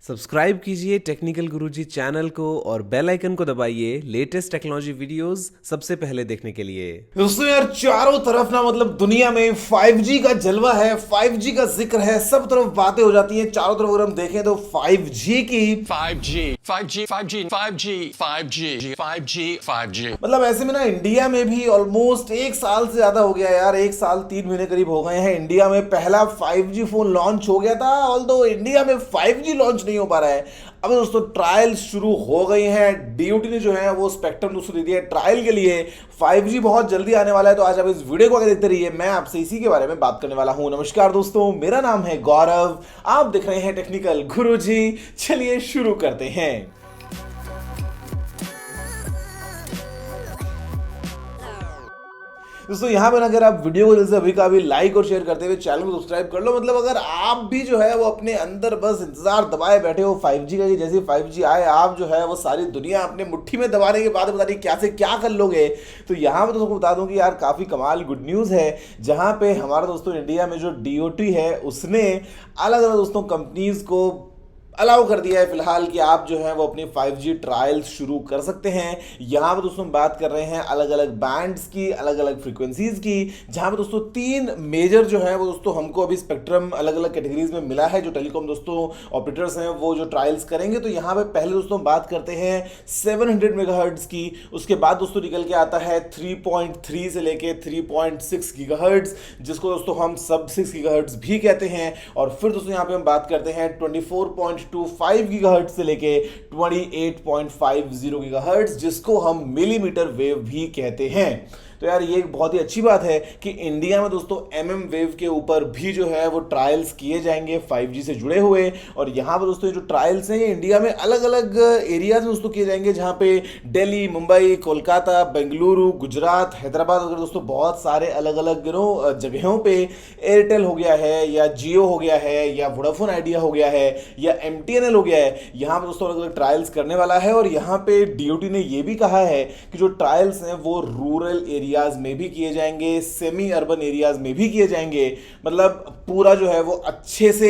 Subscribe कीजिए technical गुरुजी channel को और बेल आइकन को दबाइए लेटेस्ट टेक्नोलॉजी वीडियोस सबसे पहले देखने के लिए। दोस्तों यार चारों तरफ ना मतलब दुनिया में 5G का जलवा है, 5G का जिक्र है, सब तरफ बातें हो जाती हैं। चारों तरफ अगर हम देखें तो 5G की 5G, 5G, 5G, 5G, 5G, 5G, 5G। मतलब ऐसे में ना इंडिया में भी ऑलमोस्ट एक साल से ज्यादा हो गया यार, एक साल 3 महीने करीब हो गए हैं। इंडिया में पहला 5G फोन लॉन्च हो गया था, ऑल्दो इंडिया में 5G लॉन्च नहीं हो पा रहा है। अब दोस्तों ट्रायल शुरू हो गई हैं। डीओटी ने जो है वो स्पेक्ट्रम दोस्तों दे दिया है ट्रायल के लिए। 5G बहुत जल्दी आने वाला है, तो आज आप इस वीडियो को आगे देखते रहिए। मैं आपसे इसी के बारे में बात करने वाला हूं। नमस्कार दोस्तों, मेरा नाम है गौरव, आप देख रहे हैं टेक्निकल गुरुजी। चलिए शुरू करते हैं। दोस्तों यहाँ पर अगर आप वीडियो को जैसे अभी का भी लाइक और शेयर करते हुए चैनल को सब्सक्राइब कर लो। मतलब अगर आप भी जो है वो अपने अंदर बस इंतजार दबाए बैठे हो 5G का, कि जैसे 5G आए आप जो है वो सारी दुनिया अपने मुट्ठी में दबाने के बाद बता रही क्या से क्या कर लोगे, तो यहाँ पर दोस्तों बता दूं कि यार काफ़ी कमाल गुड न्यूज़ है। जहाँ पे हमारा दोस्तों इंडिया में जो डीओटी है उसने अलग अलग दोस्तों कंपनीज को अलाउ कर दिया है फिलहाल कि आप जो है वो अपनी 5G ट्रायल शुरू कर सकते हैं। यहाँ पर दोस्तों बात कर रहे हैं अलग अलग बैंड्स की, अलग अलग फ्रीक्वेंसीज की, जहाँ पर दोस्तों 3 मेजर जो है वो दोस्तों हमको अभी स्पेक्ट्रम अलग अलग कैटेगरीज में मिला है। जो टेलीकॉम दोस्तों ऑपरेटर्स हैं वो जो ट्रायल्स करेंगे, तो यहाँ पे पहले दोस्तों बात करते हैं 700 मेगाहर्ट्ज की। उसके बाद दोस्तों निकल के आता है 3.3 से लेके 3.6 गीगाहर्ट्ज, जिसको दोस्तों हम सब 6 गीगाहर्ट्ज भी कहते हैं। और फिर दोस्तों यहाँ पे हम बात करते हैं 24.25 गीगाहर्ट्ज से लेके 28.50 गीगाहर्ट्ज, जिसको हम मिलीमीटर वेव भी कहते हैं। तो यार ये एक बहुत ही अच्छी बात है कि इंडिया में दोस्तों MM वेव के ऊपर भी जो है वो ट्रायल्स किए जाएंगे 5G से जुड़े हुए। और यहाँ पर दोस्तों जो ट्रायल्स हैं ये इंडिया में अलग अलग एरियाज में दोस्तों किए जाएंगे, जहाँ पे दिल्ली, मुंबई, कोलकाता, बेंगलुरु, गुजरात, हैदराबाद वगैरह दोस्तों बहुत सारे अलग अलग जगहों पे एयरटेल हो गया है, या जियो हो गया है, या वोडाफोन आइडिया हो गया है, या MTNL हो गया है। यहाँ पर दोस्तों अलग अलग ट्रायल्स करने वाला है। और यहाँ पे DOT ने ये भी कहा है कि जो ट्रायल्स हैं वो रूरल एरियाज में भी किए जाएंगे, सेमी अर्बन एरियाज में भी किए जाएंगे। मतलब पूरा जो है वो अच्छे से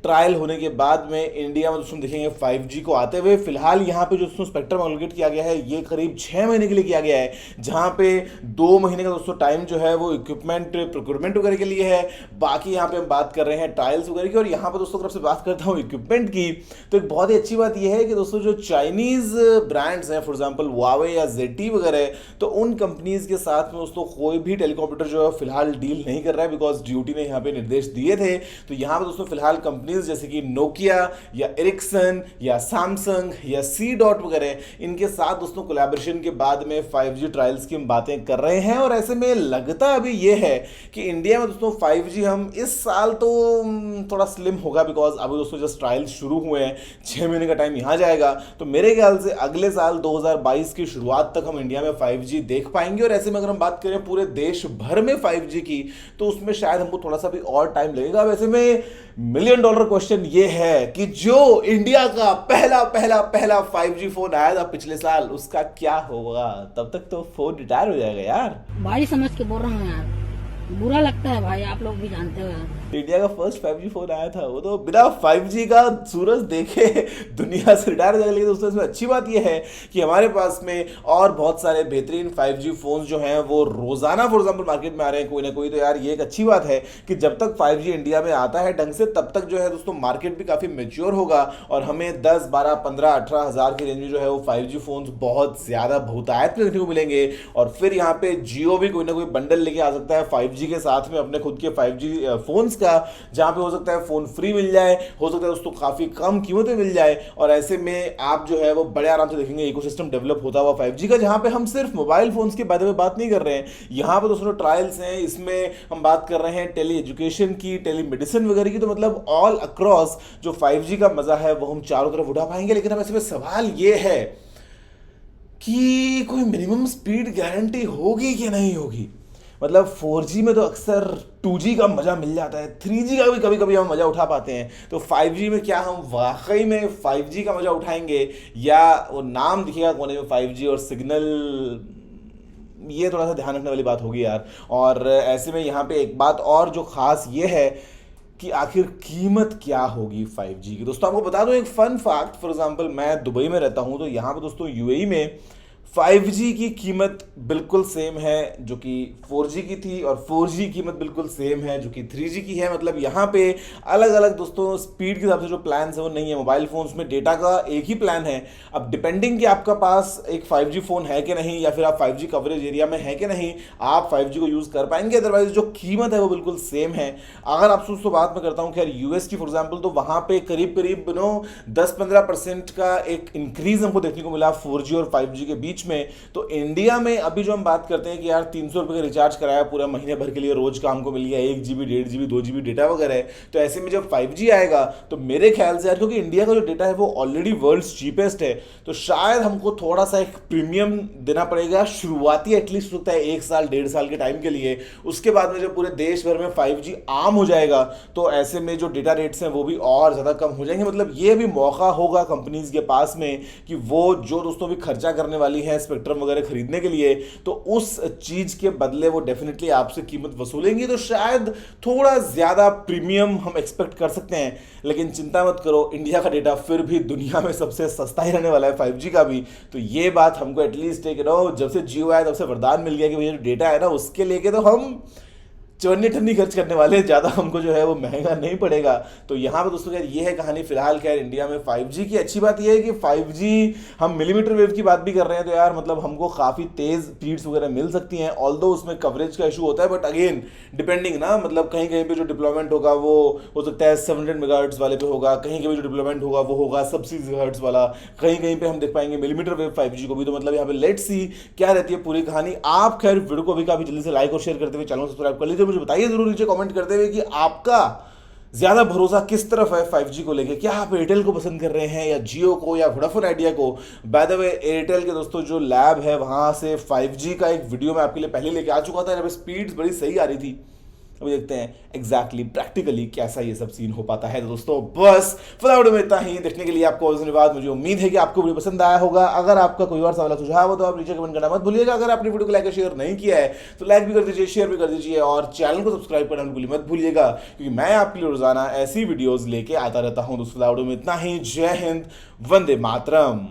ट्रायल होने के बाद में इंडिया में दोस्तों देखेंगे 5G को आते हुए। फिलहाल यहाँ पे जो दोस्तों स्पेक्ट्रम एलोकेट किया गया है ये करीब 6 महीने के लिए किया गया है, जहाँ पे 2 महीने का दोस्तों टाइम जो है वो इक्विपमेंट प्रोक्योरमेंट वगैरह के लिए है। बाकी यहाँ पे हम बात कर रहे हैं ट्रायल्स वगैरह की। और यहाँ पर दोस्तों अगर से बात करता हूँ इक्विपमेंट की, तो एक बहुत ही अच्छी बात यह है कि दोस्तों जो चाइनीज ब्रांड्स हैं, फॉर एग्जाम्पल Huawei या ZTE वगैरह, तो उन कंपनीज के साथ में दोस्तों कोई भी टेलीकॉम ऑपरेटर जो है फिलहाल डील नहीं कर रहा है, बिकॉज ड्यूटी ने यहाँ पे निर्देश दिए थे। तो यहाँ पे दोस्तों फिलहाल कंपनीज जैसे कि नोकिया या एरिक्सन या सैमसंग या सी डॉट वगैरह, इनके साथ दोस्तों कोलैबोरेशन के बाद में 5G ट्रायल्स की हम बातें कर रहे हैं। और ऐसे में लगता अभी ये है कि इंडिया में दोस्तों 5G हम इस साल तो थोड़ा स्लिम होगा, बिकॉज अभी दोस्तों जस्ट ट्रायल्स शुरू हुए हैं, 6 महीने का टाइम यहाँ जाएगा। तो मेरे ख्याल से अगले साल 2022 की शुरुआत तक हम इंडिया में 5G देख पाएंगे। और ऐसे में अगर हम बात करें पूरे देश भर में 5G की, तो उसमें शायद हमको थोड़ा सा भी और टाइम लगेगा। वैसे में $1 मिलियन क्वेश्चन ये है कि जो इंडिया का पहला पहला पहला 5G फोन आया था पिछले साल, उसका क्या होगा? तब तक तो फोन रिटायर हो जाएगा यार। भाई समझ के बोल रहा हूँ यार, बुरा लगता है भाई, आप लोग भी जानते हो यार। इंडिया का फर्स्ट 5G फोन आया था, वो तो बिना 5G का सूरज देखे दुनिया से रिटायर हो जाएगा। लेकिन दोस्तों इसमें अच्छी बात यह है कि हमारे पास में और बहुत सारे बेहतरीन 5G फोन जो हैं वो रोजाना फॉर एग्जांपल मार्केट में आ रहे हैं कोई ना कोई। तो यार ये एक अच्छी बात है कि जब तक 5G इंडिया में आता है ढंग से, तब तक जो है दोस्तों मार्केट भी काफी मेच्योर होगा और हमें 10, 12, 15, 18 हज़ार की रेंज में जो है वो 5G फोन बहुत ज्यादा बहुतायत में देखने को मिलेंगे। और फिर यहाँ पे जियो भी कोई ना कोई बंडल लेके आ सकता है 5G के साथ में अपने खुद के 5G फोन्स का, जहां पे हो सकता है फोन फ्री मिल जाए, हो सकता है दोस्तों काफी कम कीमत में मिल जाए। और ऐसे में आप जो है वो बड़े आराम से देखेंगे इकोसिस्टम डेवलप होता हुआ 5G का, जहां पे हम सिर्फ मोबाइल फोन्स के बारे में बात नहीं कर रहे हैं। यहां पे दोस्तों ट्रायल्स हैं, इसमें हम बात कर रहे हैं टेली एजुकेशन की, टेली मेडिसिन वगैरह की। तो मतलब ऑल अक्रॉस जो 5G का मजा है वो हम चारों तरफ उठा पाएंगे। लेकिन अब ऐसे में सवाल ये है कि कोई मिनिमम स्पीड गारंटी होगी कि नहीं होगी। मतलब 4G में तो अक्सर 2G का मजा मिल जाता है, 3G का भी कभी कभी हम मजा उठा पाते हैं। तो 5G में क्या हम वाकई में 5G का मजा उठाएंगे, या वो नाम दिखेगा कोने में 5G और सिग्नल, ये थोड़ा सा ध्यान रखने वाली बात होगी यार। और ऐसे में यहाँ पे एक बात और जो खास ये है कि आखिर कीमत क्या होगी 5G की। दोस्तों आपको बता दूं एक फन फैक्ट, फॉर एग्जांपल मैं दुबई में रहता हूं, तो यहाँ पे दोस्तों यूएई में 5G की कीमत बिल्कुल सेम है जो कि 4G की थी, और 4G की कीमत बिल्कुल सेम है जो कि 3G की है। मतलब यहाँ पे अलग अलग दोस्तों स्पीड के हिसाब से जो प्लान है वो नहीं है। मोबाइल फोन्स में डेटा का एक ही प्लान है। अब डिपेंडिंग कि आपका पास एक 5G फोन है कि नहीं, या फिर आप 5G कवरेज एरिया में है कि नहीं, आप 5G को यूज कर पाएंगे। अदरवाइज जो कीमत है वो बिल्कुल सेम है। अगर आपसे उसको बात में करता हूँ खैर यूएस की फॉर एग्जाम्पल, तो वहां पे करीब करीब 10-15% का एक इंक्रीज हमको देखने को मिला 4G और 5G के बीच में। तो इंडिया में अभी जो हम बात करते हैं कि यार 300 रुपए का रिचार्ज कराया पूरा महीने भर के लिए, रोज काम को मिल गया 1 GB 1.5 GB 2 GB डेटा वगैरह, तो ऐसे में जब 5G आएगा तो मेरे ख्याल से यार, क्योंकि इंडिया का जो डेटा है वो ऑलरेडी वर्ल्ड्स चीपेस्ट है, तो शायद हमको थोड़ा सा एक प्रीमियम देना पड़ेगा शुरुआती, एटलीस्ट होता है 1 साल 1.5 साल के टाइम के लिए। उसके बाद में जब पूरे देश भर में 5G आम हो जाएगा तो ऐसे में जो डेटा रेट्स हैं वो भी और ज्यादा कम हो जाएंगे। मतलब ये भी मौका होगा कंपनीज के पास में कि वो जो दोस्तों भी खर्चा करने वाली है स्पेक्ट्रम वगैरह खरीदने के लिए, तो उस चीज के बदले वो डेफिनेटली आपसे कीमत वसूलेंगी। तो शायद थोड़ा ज्यादा प्रीमियम हम एक्सपेक्ट कर सकते हैं। लेकिन चिंता मत करो, इंडिया का डेटा फिर भी दुनिया में सबसे सस्ता ही रहने वाला है 5G का भी। तो ये बात हमको एटलीस्ट एक जब से जियो आया तब से वरदान मिल गया कि भैया जो डेटा है ना उसके लेके तो हम चवन्नी ठन्नी खर्च करने वाले, ज़्यादा हमको जो है वो महंगा नहीं पड़ेगा। तो यहाँ पे दोस्तों खैर ये है कहानी फिलहाल खैर इंडिया में 5G की। अच्छी बात ये है कि 5G हम मिलीमीटर वेव की बात भी कर रहे हैं, तो यार मतलब हमको काफ़ी तेज़ स्पीड्स वगैरह मिल सकती हैं। ऑल्दो उसमें कवरेज का इशू होता है, बट अगेन डिपेंडिंग ना, मतलब कहीं कहीं पे जो डिप्लॉयमेंट होगा वो हो सकता है 700 मेगाहर्ट्ज़ वाले पे होगा, कहीं कहीं जो डिप्लॉयमेंट होगा वो होगा 80 GHz वाला, कहीं कहीं पे हम देख पाएंगे मिलीमीटर वेव 5G को भी। तो मतलब यहाँ पे लेट्स सी क्या रहती है पूरी कहानी। आप खैर वीडियो को भी काफ़ी जल्दी से लाइक और शेयर करते हुए चैनल सब्सक्राइब कर लीजिए। मुझे बताइए जरूर नीचे कमेंट करते हुए कि आपका ज्यादा भरोसा किस तरफ है 5G को लेके। क्या आप एयरटेल को पसंद कर रहे हैं या जियो को या वोडाफोन आइडिया को। बाय द वे एयरटेल के दोस्तों जो लैब है वहां से 5G का एक वीडियो मैं आपके लिए पहले लेके आ चुका था, जब स्पीड्स बड़ी सही आ रही थी। अभी देखते हैं एग्जैक्टली प्रैक्टिकली कैसा ये सब सीन हो पाता है। तो दोस्तों बस वीडियो में इतना ही। देखने के लिए आपको धन्यवाद। मुझे उम्मीद है कि आपको वीडियो पसंद आया होगा। अगर आपका कोई और सवाल सुझाव हो तो आप नीचे कमेंट करना मत भूलिएगा। अगर आपने वीडियो को लाइक और शेयर नहीं किया है तो लाइक भी कर दीजिए, शेयर भी कर दीजिए, और चैनल को सब्सक्राइब करना बिल्कुल मत भूलिएगा, क्योंकि मैं आपके लिए रोजाना ऐसी वीडियोज लेके आता रहता हूँ। दोस्तों वीडियो में इतना ही। जय हिंद, वंदे मातरम।